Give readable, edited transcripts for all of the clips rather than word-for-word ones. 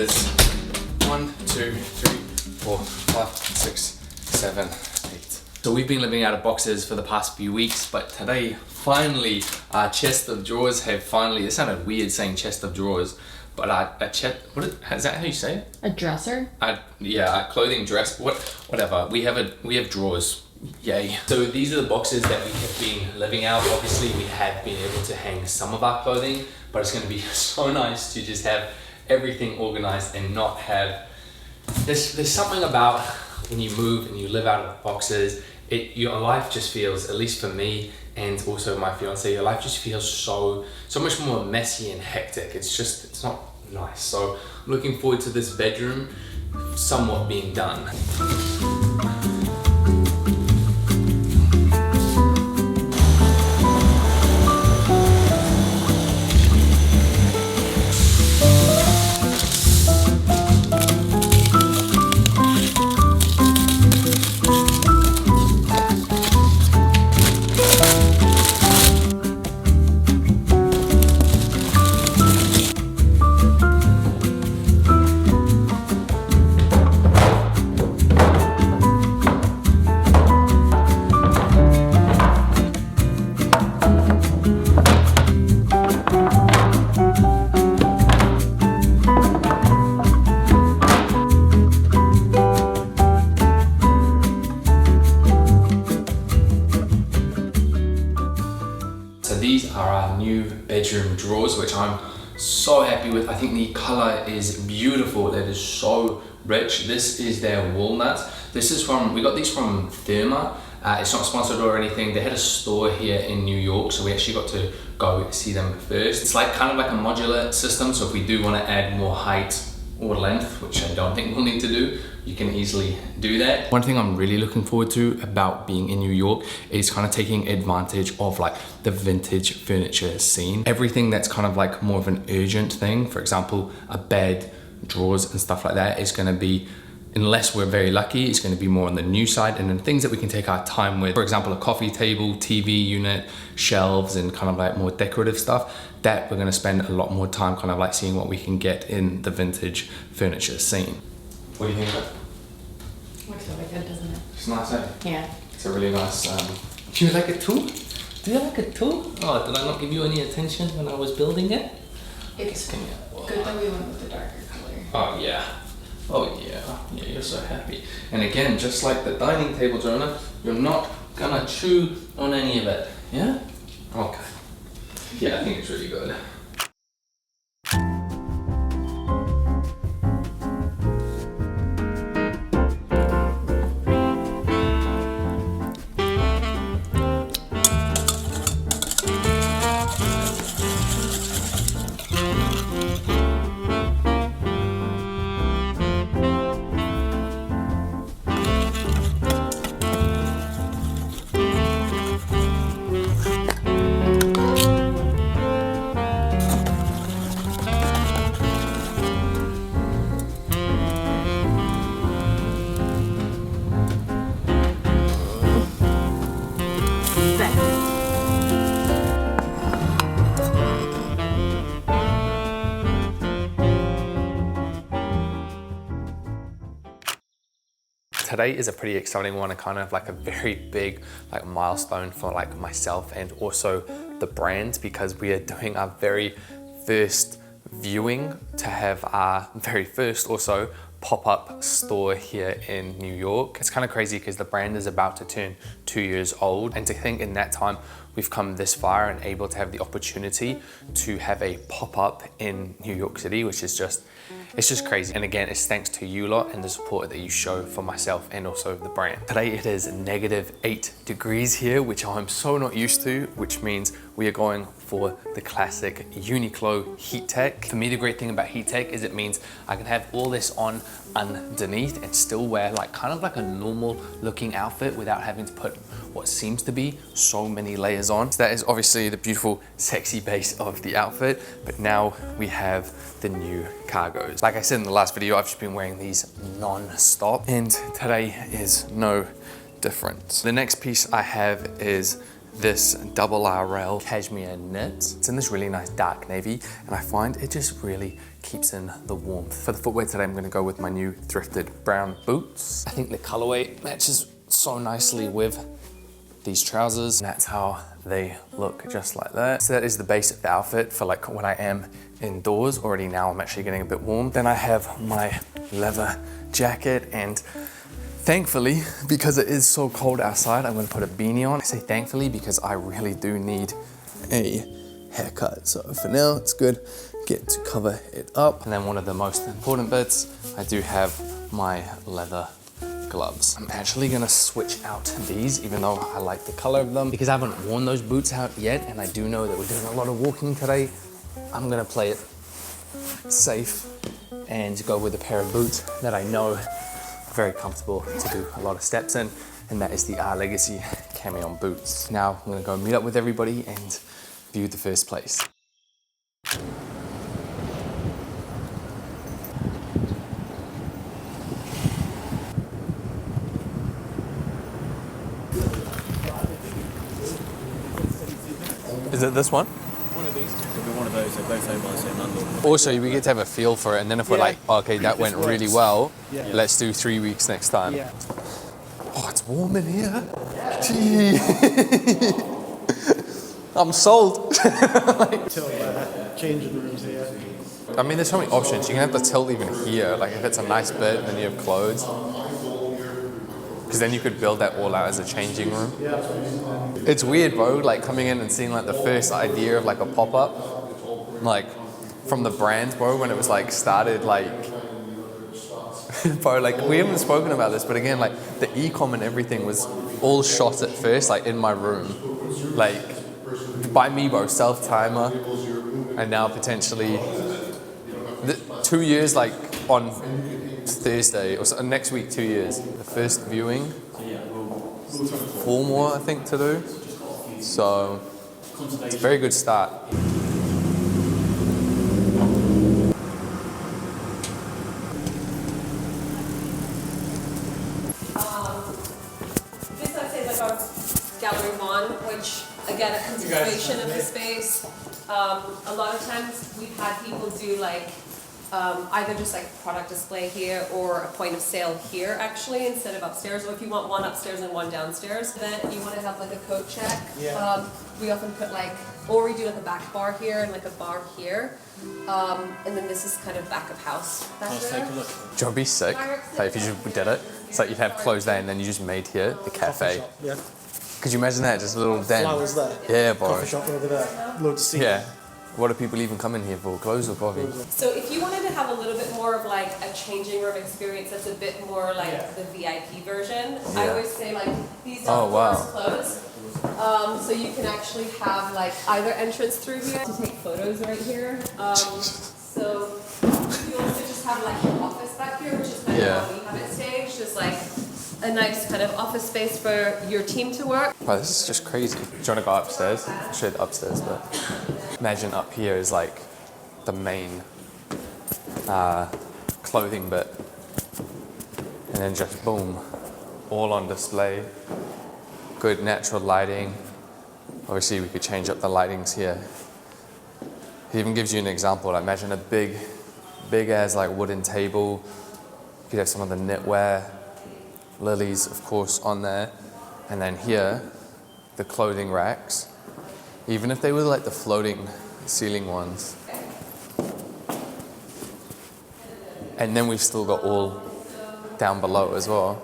boxes. 1, 2, 3, 4, 5, 6, 7, 8. So we've been living out of boxes for the past few weeks, but today, finally, our chest of drawers have finally, it sounded weird saying chest of drawers, but a chest, is that how you say it? A dresser? Yeah, a clothing dress, whatever. We have drawers. Yay. So these are the boxes that we have been living out. Obviously we have been able to hang some of our clothing, but it's going to be so nice to just have everything organized and not have, there's something about when you move and you live out of boxes, your life just feels, at least for me and also my fiance, your life just feels so much more messy and hectic. It's not nice. So I'm looking forward to this bedroom somewhat being done. These are our new bedroom drawers, which I'm so happy with. I think the color is beautiful. It is so rich. This is their walnut. This is we got these from Therma. It's not sponsored or anything. They had a store here in New York, so we actually got to go see them first. It's kind of like a modular system, so if we do want to add more height or length, which I don't think we'll need to do, you can easily do that. One thing I'm really looking forward to about being in New York is kind of taking advantage of the vintage furniture scene. Everything that's kind of more of an urgent thing, for example, a bed, drawers and stuff like that, is going to be, unless we're very lucky, it's going to be more on the new side, and then things that we can take our time with. For example, a coffee table, TV unit, shelves, and kind of more decorative stuff, that we're going to spend a lot more time kind of seeing what we can get in the vintage furniture scene. What do you think of it? Looks really good, doesn't it? It's nice, eh? Yeah. It's a really nice, do you like it too? Do you like it too? Oh, did I not give you any attention when I was building it? It's good that we went with the darker color. Oh yeah. Oh yeah. Yeah, you're so happy. And again, just like the dining table, Jonah, you're not gonna chew on any of it. Yeah? Okay. Yeah, I think it's really good. Today is a pretty exciting one and kind of a very big milestone for myself and also the brand, because we are doing our very first viewing to have our very first also pop-up store here in New York. It's kind of crazy because the brand is about to turn 2 years old, and to think in that time we've come this far and able to have the opportunity to have a pop-up in New York City, which is it's just crazy. And again, it's thanks to you lot and the support that you show for myself and also the brand. Today it is -8 degrees here, which I'm so not used to, which means we are going for the classic Uniqlo heat tech. For me, the great thing about heat tech is it means I can have all this on underneath and still wear kind of a normal looking outfit without having to put what seems to be so many layers on. So that is obviously the beautiful, sexy base of the outfit, but now we have the new cargos. Like I said in the last video, I've just been wearing these non-stop, and today is no different. The next piece I have is this double R rail cashmere knit. It's in this really nice dark navy, and I find it just really keeps in the warmth. For the footwear today, I'm gonna go with my new thrifted brown boots. I think the colorway matches so nicely with these trousers. And that's how they look, just like that. So that is the base of the outfit for like when I am indoors. Already now I'm actually getting a bit warm. Then I have my leather jacket, and thankfully, because it is so cold outside, I'm gonna put a beanie on. I say thankfully because I really do need a haircut. So for now, it's good, get to cover it up. And then one of the most important bits, I do have my leather gloves. I'm actually gonna switch out these, even though I like the color of them, because I haven't worn those boots out yet, and I do know that we're doing a lot of walking today. I'm gonna play it safe and go with a pair of boots that I know are very comfortable to do a lot of steps in, and that is the R Legacy Camion boots. Now I'm gonna go meet up with everybody and view the first place. Is it this one? One of these. It'll be one of those. They're both owned by the same landlord. Also, we get to have a feel for it, and then if we're like, okay, that went really well, Yeah. let's do 3 weeks next time. Yeah. Oh, it's warm in here. Gee. I'm sold. Till changing rooms here. I mean, there's so many options. You can have the tilt even here. Like if it's a nice bed, and then you have clothes. Because then you could build that all out as a changing room. It's weird, bro, like coming in and seeing like the first idea of like a pop-up, like from the brand, bro, when it was like started, like, bro, like we haven't spoken about this, but again, like the e-com and everything was all shot at first, like in my room, like by me, bro, self-timer, and now potentially 2 years, like on Thursday, or so, next week, 2 years. The first viewing, 4 more I think to do. So it's a very good start. This I'd say is like our gallery one, which again a continuation of the space. A lot of times we've had people do like either just like product display here or a point of sale here actually instead of upstairs, or if you want one upstairs and one downstairs. Then you want to have like a coat check. Yeah. We often put like, or we do like a back bar here and like a bar here. And then this is kind of back of house back Let's there. take a look. Do you know what'd be sick? Like if you just did it, it's like you'd have closed there and then you just made here the cafe. Yeah. Could you imagine that? Just a little den. Flowers there. Yeah, bro. Coffee shop over there. Loads of seating. Yeah. What do people even come in here for? Clothes or coffee? So if you wanted to have a little bit more of like a changing room experience that's a bit more like the VIP version, I always say like these are doors closed. So you can actually have like either entrance through here to take photos right here. So you also just have like an office back here, which is kind of how we have it staged, just like a nice kind of office space for your team to work. Wow, this is just crazy. Do you want to go upstairs? I should upstairs, but imagine up here is like the main clothing bit. And then just boom, all on display. Good natural lighting. Obviously we could change up the lightings here. It even gives you an example. Like imagine a big as like wooden table. You could have some of the knitwear, lilies of course on there. And then here, the clothing racks. Even if they were like the floating ceiling ones. And then we've still got all down below as well.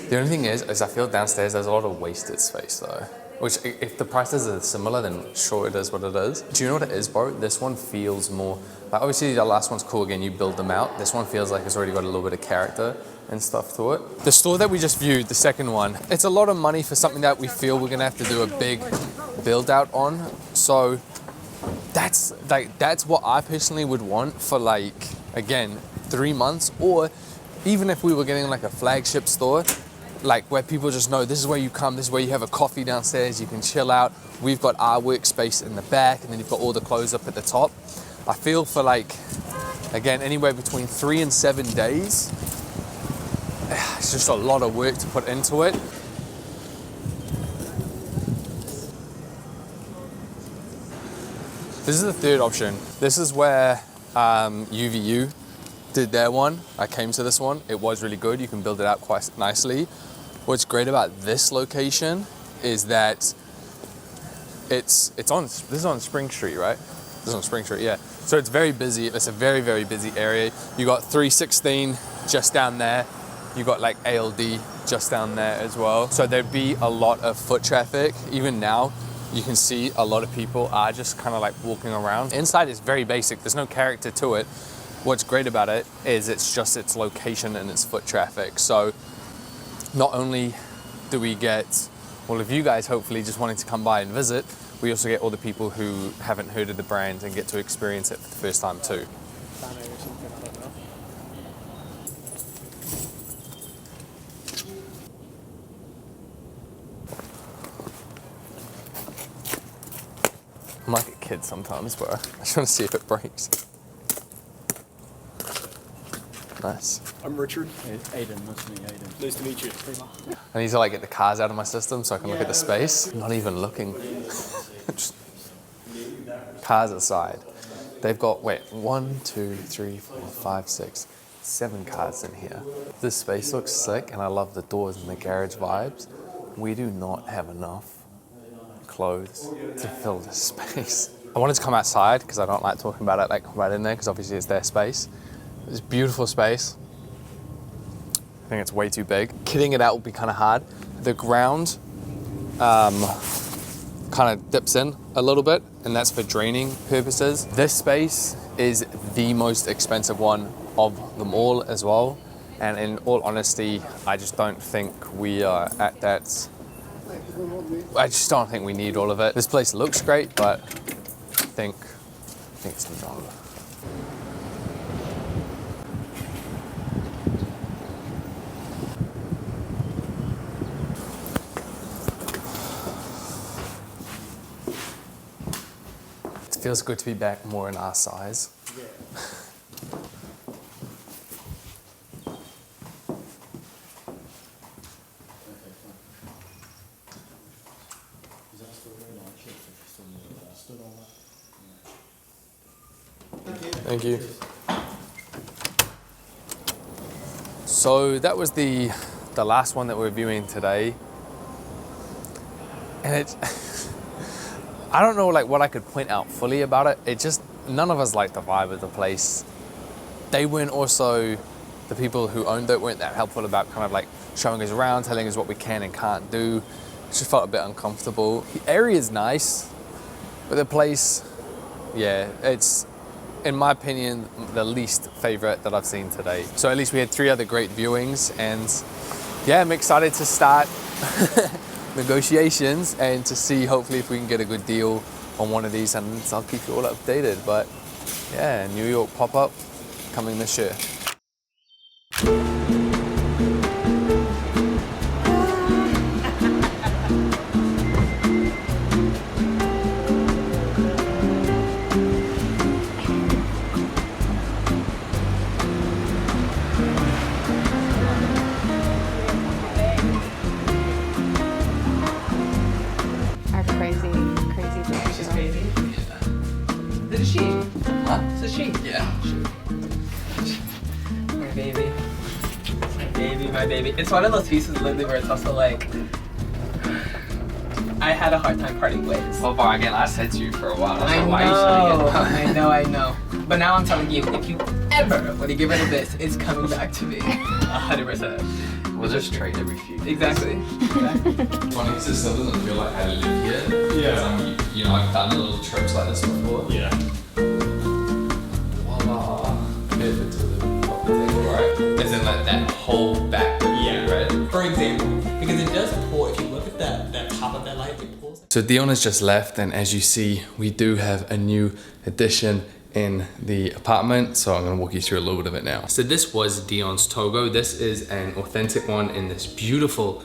The only thing is I feel downstairs there's a lot of wasted space though. Which if the prices are similar, then sure it is what it is. Do you know what it is, bro? This one feels more, like obviously the last one's cool, again, you build them out. This one feels like it's already got a little bit of character and stuff to it. The store that we just viewed, the second one, it's a lot of money for something that we feel we're gonna have to do a big build out on. So that's what I personally would want for like, again, 3 months, or even if we were getting like a flagship store, like where people just know this is where you come, this is where you have a coffee downstairs, you can chill out. We've got our workspace in the back, and then you've got all the clothes up at the top. I feel for like, again, anywhere between 3 and 7 days, it's just a lot of work to put into it. This is the third option. This is where UVU did their one. I came to this one. It was really good. You can build it out quite nicely. What's great about this location is that this is on Spring Street, right? This is on Spring Street, yeah. So it's very busy. It's a very, very busy area. You got 316 just down there. You got like ALD just down there as well. So there'd be a lot of foot traffic. Even now, you can see a lot of people are just kind of like walking around. Inside is very basic. There's no character to it. What's great about it is it's just its location and its foot traffic. So not only do we get all of you guys hopefully just wanting to come by and visit, we also get all the people who haven't heard of the brand and get to experience it for the first time too. I'm like a kid sometimes, but I just want to see if it breaks. Nice. I'm Richard. Aiden, nice to meet you, Aiden. Nice to meet you. I need to like get the cars out of my system so I can look at the space. I'm not even looking. Just cars aside. They've got, 1, 2, 3, 4, 5, 6, 7 cars in here. This space looks sick and I love the doors and the garage vibes. We do not have enough clothes to fill this space. I wanted to come outside because I don't like talking about it like right in there because obviously it's their space. It's a beautiful space. I think it's way too big. Kitting it out will be kind of hard. The ground kind of dips in a little bit and that's for draining purposes. This space is the most expensive one of them all as well. And in all honesty, I just don't think we are at that. I just don't think we need all of it. This place looks great, but I think it's not. It feels good to be back more in our size. Yeah. Thank you. So that was the last one that we're viewing today. And it, I don't know like what I could point out fully about it. It just, none of us liked the vibe of the place. They weren't also, the people who owned it weren't that helpful about kind of like showing us around, telling us what we can and can't do. It just felt a bit uncomfortable. The area is nice, but the place, yeah, it's, in my opinion, the least favorite that I've seen today. So at least we had 3 other great viewings and yeah, I'm excited to start negotiations and to see hopefully if we can get a good deal on one of these and I'll keep you all updated. But yeah, New York pop-up coming this year. My baby. It's one of those pieces literally where it's also like I had a hard time parting ways. Well, bar again, I said to you for a while. I know. But now I'm telling you, if you ever want to get rid of this, it's coming back to me. 100%. We'll just trade every few days. Exactly. Funny because it still doesn't feel like I live here. Yeah. You know, I've done little trips like this before. Yeah. Voila. Perfect to the table, right? As in like that whole back. Right? For example, because it does pour, if you look at that top of that light, it pulls. So Dion has just left, and as you see, we do have a new addition in the apartment. So I'm gonna walk you through a little bit of it now. So this was Dion's Togo. This is an authentic one in this beautiful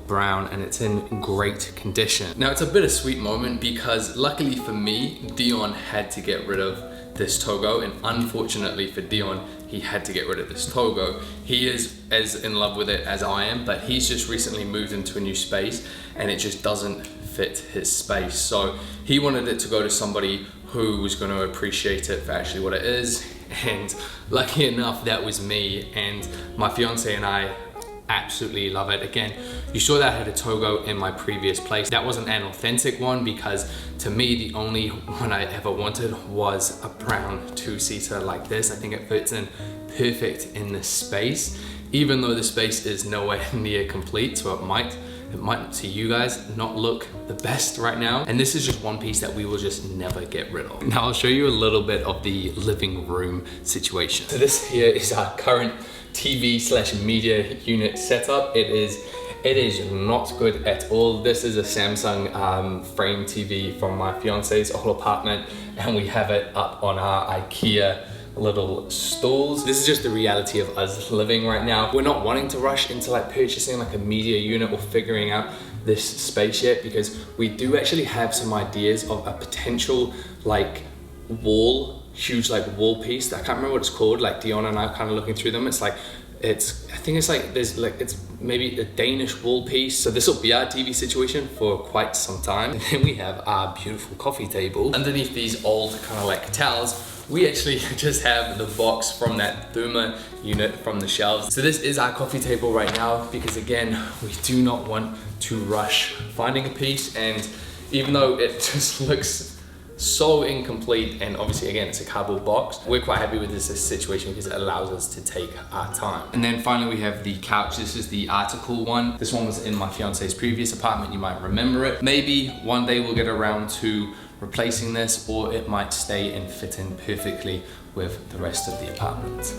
brown, and it's in great condition. Now it's a bittersweet moment because luckily for me, Dion had to get rid of this Togo, and unfortunately for Dion, he had to get rid of this Togo. He is as in love with it as I am, but he's just recently moved into a new space and it just doesn't fit his space. So he wanted it to go to somebody who was going to appreciate it for actually what it is, and lucky enough that was me, and my fiance and I absolutely love it. Again, you saw that I had a Togo in my previous place. That wasn't an authentic one because to me the only one I ever wanted was a brown two-seater like this. I think it fits in perfect in this space, even though the space is nowhere near complete, so it might to you guys not look the best right now. And this is just one piece that we will just never get rid of. Now I'll show you a little bit of the living room situation. So this here is our current TV/media unit setup. It is not good at all. This is a Samsung frame TV from my fiance's old apartment, and we have it up on our IKEA little stools. This is just the reality of us living right now. We're not wanting to rush into like purchasing like a media unit or figuring out this space yet, because we do actually have some ideas of a potential like huge like wall piece that I can't remember what it's called. Like Dion and I are kind of looking through them. It's like, I think it's like, it's maybe a Danish wall piece. So this will be our TV situation for quite some time. And then we have our beautiful coffee table. Underneath these old kind of like towels, we actually just have the box from that Thuma unit from the shelves. So this is our coffee table right now, because again, we do not want to rush finding a piece. And even though it just looks so incomplete, and obviously again it's a cardboard box, we're quite happy with this situation because it allows us to take our time. And then finally we have the couch. This is the article one. This one was in my fiance's previous apartment, you might remember it. Maybe one day we'll get around to replacing this, or it might stay and fit in perfectly with the rest of the apartment.